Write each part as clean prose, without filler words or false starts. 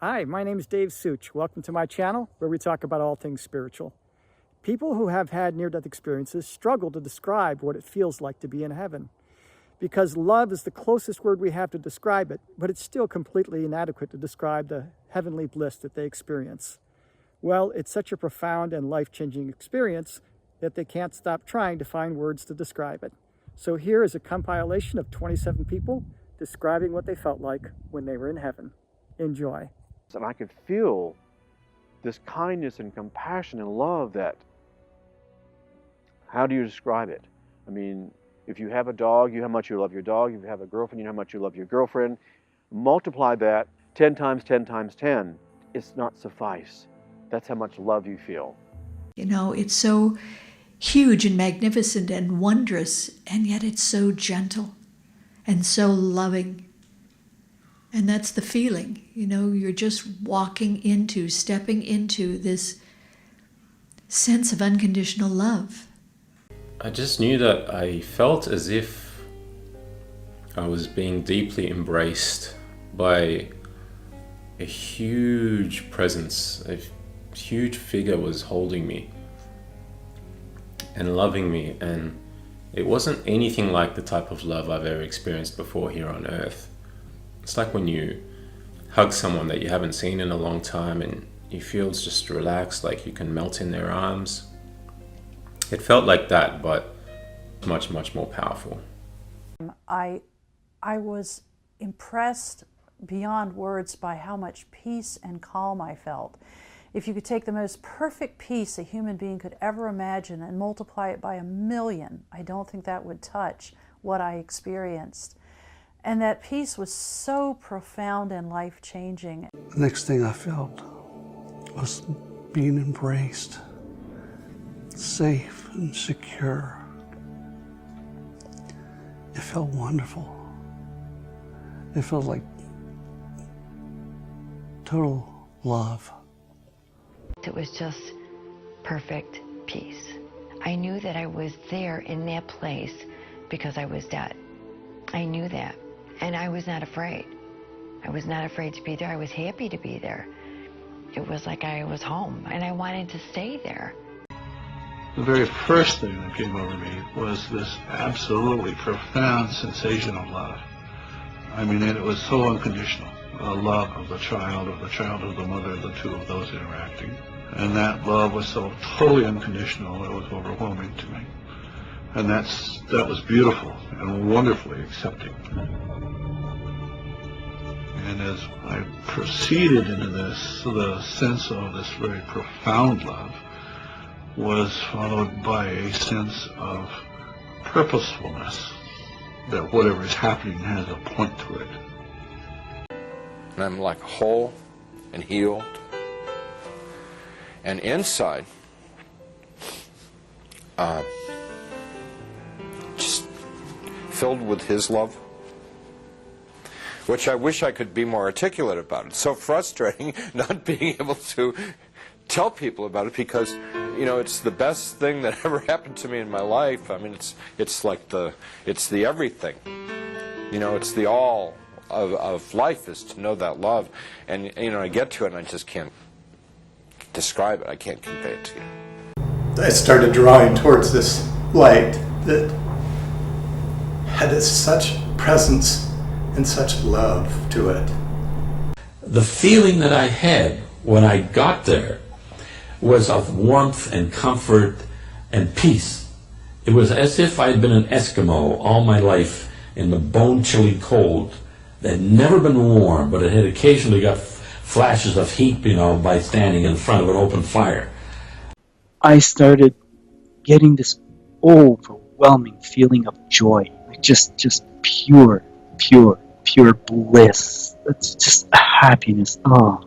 Hi, my name is Dave Such. Welcome to my channel where we talk about all things spiritual. People who have had near-death experiences struggle to describe what it feels like to be in heaven because love is the closest word we have to describe it, but it's still completely inadequate to describe the heavenly bliss that they experience. Well, it's such a profound and life-changing experience that they can't stop trying to find words to describe it. So here is a compilation of 27 people describing what they felt like when they were in heaven. Enjoy. And I could feel this kindness and compassion and love that, how do you describe it? I mean, if you have a dog, you know how much you love your dog. If you have a girlfriend, you know how much you love your girlfriend. Multiply that 10 times 10 times 10. It's not suffice. That's how much love you feel. You know, it's so huge and magnificent and wondrous, and yet it's so gentle and so loving. And that's the feeling, you know, you're just stepping into this sense of unconditional love. I just knew that I felt as if I was being deeply embraced by a huge presence. A huge figure was holding me and loving me, and it wasn't anything like the type of love I've ever experienced before here on earth. It's like when you hug someone that you haven't seen in a long time and you feel just relaxed, like you can melt in their arms. It felt like that, but much, much more powerful. I was impressed beyond words by how much peace and calm I felt. If you could take the most perfect peace a human being could ever imagine and multiply it by 1,000,000, I don't think that would touch what I experienced. And that peace was so profound and life-changing. The next thing I felt was being embraced, safe and secure. It felt wonderful. It felt like total love. It was just perfect peace. I knew that I was there in that place because I was dead. I knew that. And I was not afraid. I was not afraid to be there. I was happy to be there. It was like I was home, and I wanted to stay there. The very first thing that came over me was this absolutely profound sensation of love. I mean, it was so unconditional. The love of the child of the mother, the two of those interacting. And that love was so totally unconditional, it was overwhelming to me. And that was beautiful and wonderfully accepting. And as I proceeded into this, the sense of this very profound love was followed by a sense of purposefulness, that whatever is happening has a point to it. And I'm like whole and healed. And inside, just filled with His love, which I wish I could be more articulate about. It's so frustrating not being able to tell people about it because, you know, it's the best thing that ever happened to me in my life. I mean, it's like it's the everything. You know, it's the all of life is to know that love. And, you know, I get to it and I just can't describe it. I can't convey it to you. I started drawing towards this light that had such presence and such love to it. The feeling that I had when I got there was of warmth and comfort and peace. It was as if I had been an Eskimo all my life in the bone-chilly cold that had never been warm, but it had occasionally got flashes of heat, you know, by standing in front of an open fire. I started getting this overwhelming feeling of joy, like just pure bliss. It's just happiness. Oh.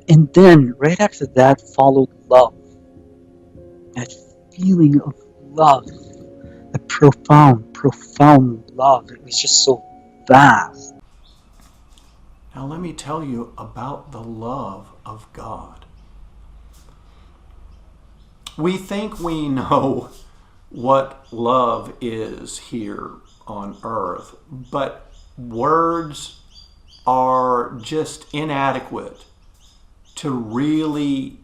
And then right after that followed love. That feeling of love, a profound love. It was just so vast. Now let me tell you about the love of God. We think we know what love is here on earth, but words are just inadequate to really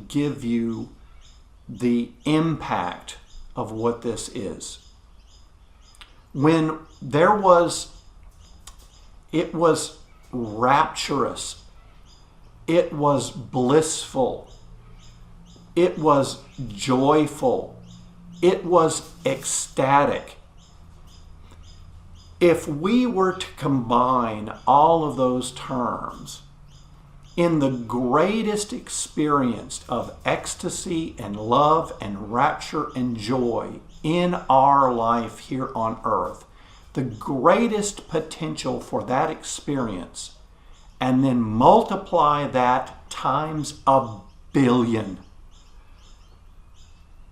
give you the impact of what this is. When it was rapturous, it was blissful, it was joyful, it was ecstatic. If we were to combine all of those terms in the greatest experience of ecstasy and love and rapture and joy in our life here on earth, the greatest potential for that experience, and then multiply that times 1 billion.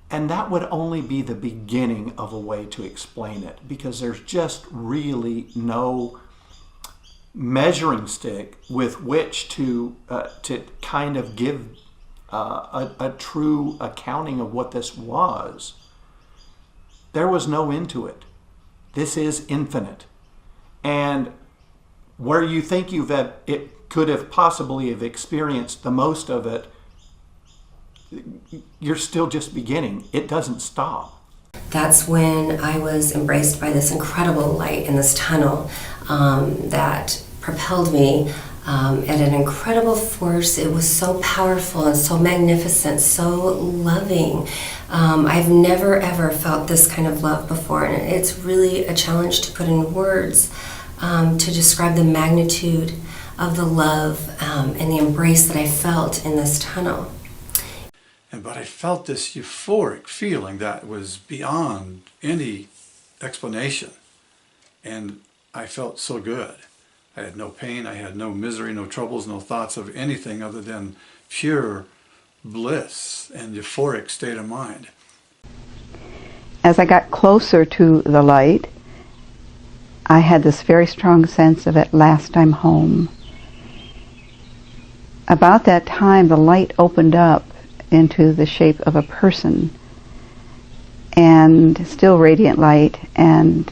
And that would only be the beginning of a way to explain it, because there's just really no measuring stick with which to kind of give a true accounting of what this was. There was no end to it. This is infinite. And where you think it could have possibly have experienced the most of it, you're still just beginning. It doesn't stop. That's when I was embraced by this incredible light in this tunnel that propelled me at an incredible force. It was so powerful and so magnificent, so loving. I've never ever felt this kind of love before, and it's really a challenge to put in words to describe the magnitude of the love and the embrace that I felt in this tunnel. But I felt this euphoric feeling that was beyond any explanation. And I felt so good. I had no pain, I had no misery, no troubles, no thoughts of anything other than pure bliss and euphoric state of mind. As I got closer to the light, I had this very strong sense of at last I'm home. About that time, the light opened up into the shape of a person, and still radiant light, and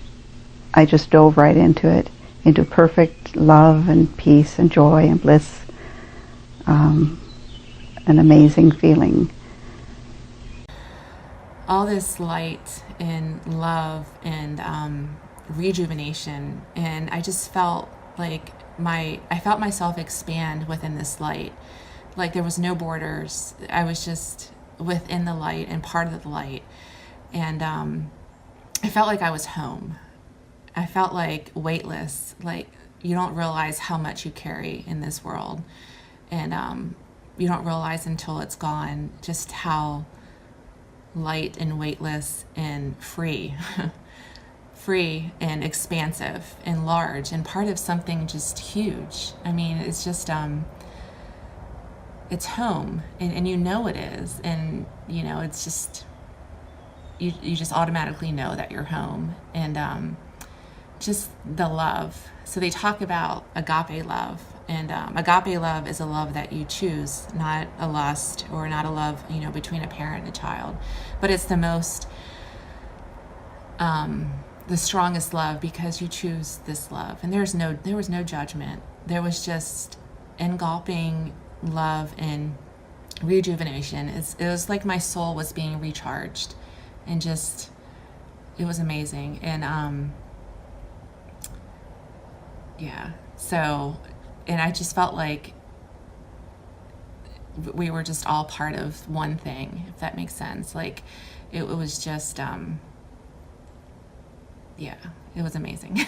I just dove right into it, into perfect love and peace and joy and bliss. An amazing feeling. All this light and love and rejuvenation, and I just felt like I felt myself expand within this light. Like there was no borders. I was just within the light and part of the light. And I felt like I was home. I felt like weightless. Like you don't realize how much you carry in this world. And you don't realize until it's gone just how light and weightless and free. Free and expansive and large and part of something just huge. I mean, it's just... it's home, and you know it is, and you know it's just you just automatically know that you're home. And just the love. So they talk about agape love, and agape love is a love that you choose, not a lust or not a love between a parent and a child, but it's the most the strongest love because you choose this love, and there was no judgment. There was just engulfing love and rejuvenation. It was like my soul was being recharged, and just it was amazing. And yeah, so, and I just felt like we were just all part of one thing, if that makes sense. Like it was just yeah, it was amazing.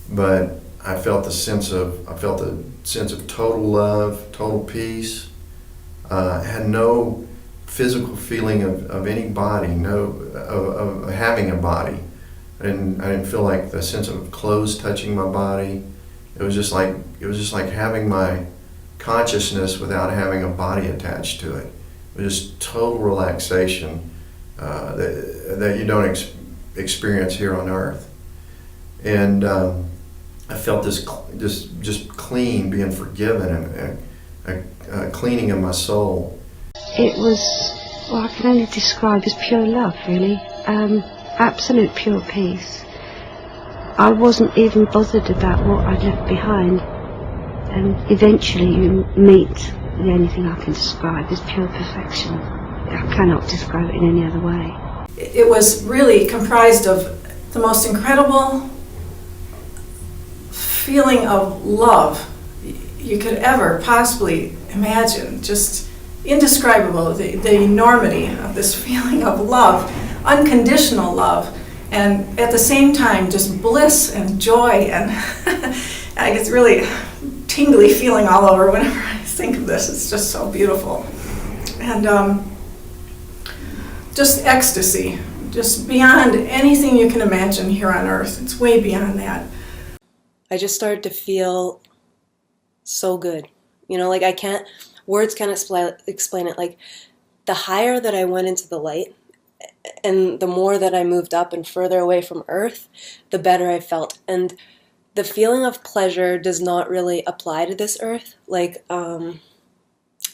But I felt the sense of total love, total peace. I had no physical feeling of any body, of having a body. I didn't feel like the sense of clothes touching my body. It was just like having my consciousness without having a body attached to it. It was just total relaxation that you don't experience here on earth. And I felt this just clean, being forgiven, and a cleaning of my soul. It was what I can only describe as pure love, really. Absolute pure peace. I wasn't even bothered about what I'd left behind. And eventually you meet the only thing I can describe as pure perfection. I cannot describe it in any other way. It was really comprised of the most incredible feeling of love you could ever possibly imagine. Just indescribable, the enormity of this feeling of love, unconditional love, and at the same time just bliss and joy, and I get really tingly feeling all over whenever I think of this. It's just so beautiful. And just ecstasy, just beyond anything you can imagine here on earth. It's way beyond that. I just started to feel so good. You know, like words can't explain it. Like the higher that I went into the light and the more that I moved up and further away from earth, the better I felt. And the feeling of pleasure does not really apply to this earth. Like,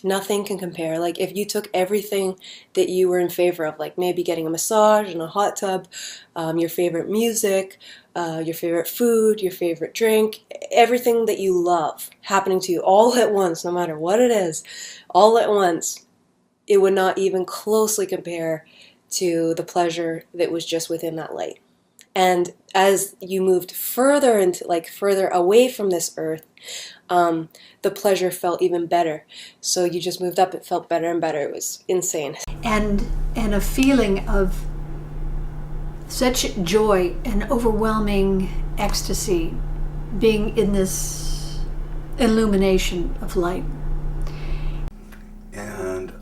nothing can compare. Like if you took everything that you were in favor of, like maybe getting a massage in a hot tub, your favorite music, your favorite food, your favorite drink, everything that you love happening to you all at once, no matter what it is, all at once, it would not even closely compare to the pleasure that was just within that light. And as you moved further into, like further away from this earth, the pleasure felt even better. So you just moved up, it felt better and better. It was insane. And a feeling of such joy and overwhelming ecstasy being in this illumination of light. And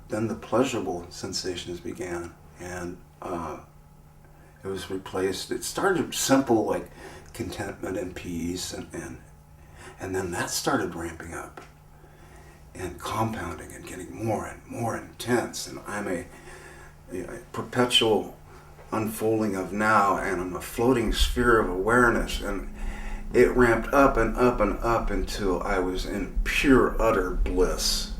then the pleasurable sensations began, and it was replaced. It started simple, like contentment and peace, and then that started ramping up and compounding and getting more and more intense. And I'm a perpetual unfolding of now, and I'm a floating sphere of awareness, and it ramped up and up and up until I was in pure, utter bliss.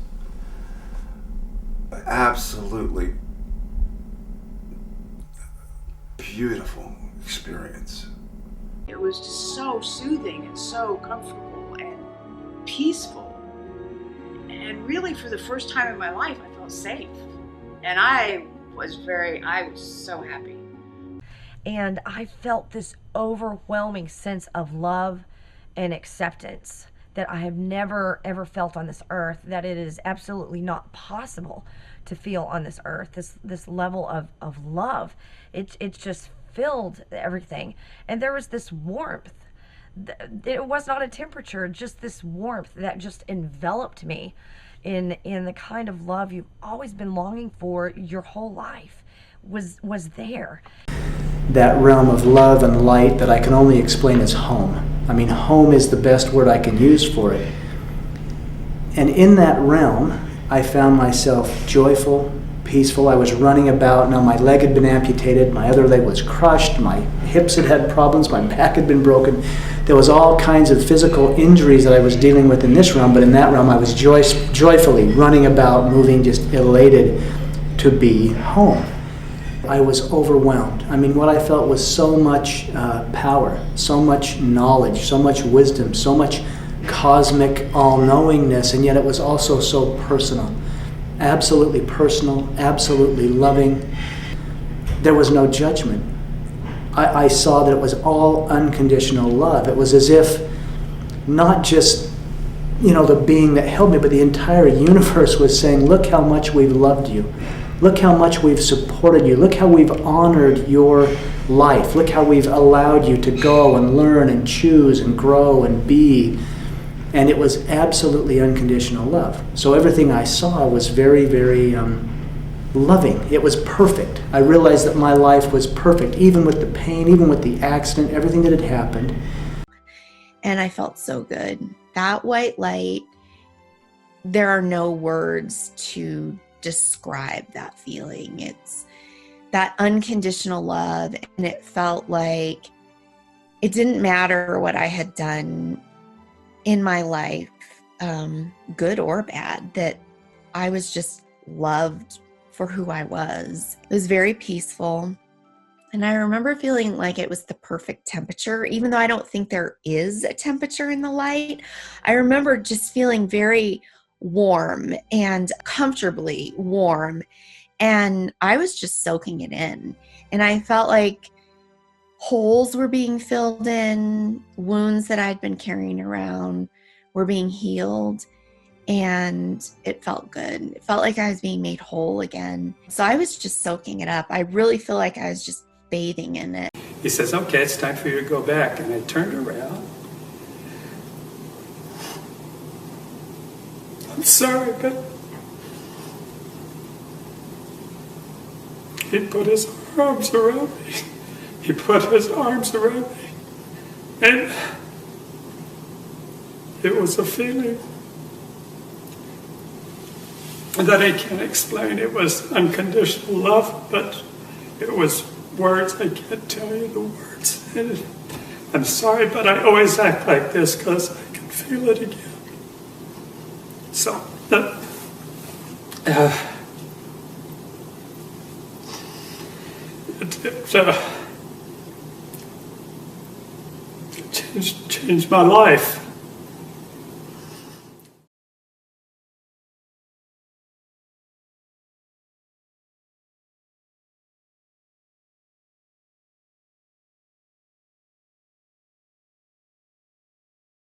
Absolutely beautiful experience. It was just so soothing and so comfortable and peaceful. And really, for the first time in my life, I felt safe. And I was so happy. And I felt this overwhelming sense of love and acceptance that I have never ever felt on this earth, that it is absolutely not possible to feel on this earth, this level of love. It's just filled everything. And there was this warmth. It was not a temperature, just this warmth that just enveloped me in the kind of love you've always been longing for your whole life was there. That realm of love and light that I can only explain as home. I mean, home is the best word I can use for it. And in that realm, I found myself joyful, peaceful. I was running about. Now my leg had been amputated, my other leg was crushed, my hips had problems, my back had been broken. There was all kinds of physical injuries that I was dealing with in this realm, but in that realm I was joyfully running about, moving, just elated to be home. I was overwhelmed. I mean, what I felt was so much power, so much knowledge, so much wisdom, so much cosmic all-knowingness, and yet it was also so personal. Absolutely personal, absolutely loving. There was no judgment. I saw that it was all unconditional love. It was as if not just, the being that held me, but the entire universe was saying, look how much we've loved you. Look how much we've supported you. Look how we've honored your life. Look how we've allowed you to go and learn and choose and grow and be. And it was absolutely unconditional love. So everything I saw was very, very loving. It was perfect. I realized that my life was perfect, even with the pain, even with the accident, everything that had happened. And I felt so good. That white light, there are no words to describe that feeling. It's that unconditional love, and it felt like it didn't matter what I had done in my life, good or bad, that I was just loved for who I was. It was very peaceful. And I remember feeling like it was the perfect temperature, even though I don't think there is a temperature in the light. I remember just feeling very warm and comfortably warm. And I was just soaking it in. And I felt like holes were being filled in, wounds that I'd been carrying around were being healed. And it felt good. It felt like I was being made whole again. So I was just soaking it up. I really feel like I was just bathing in it. He says, okay, it's time for you to go back. And I turned around. I'm sorry, but he put his arms around me. He put his arms around me. And it was a feeling that I can't explain. It was unconditional love, but it was words. I can't tell you the words. And I'm sorry, but I always act like this because I can feel it again. So, it changed my life.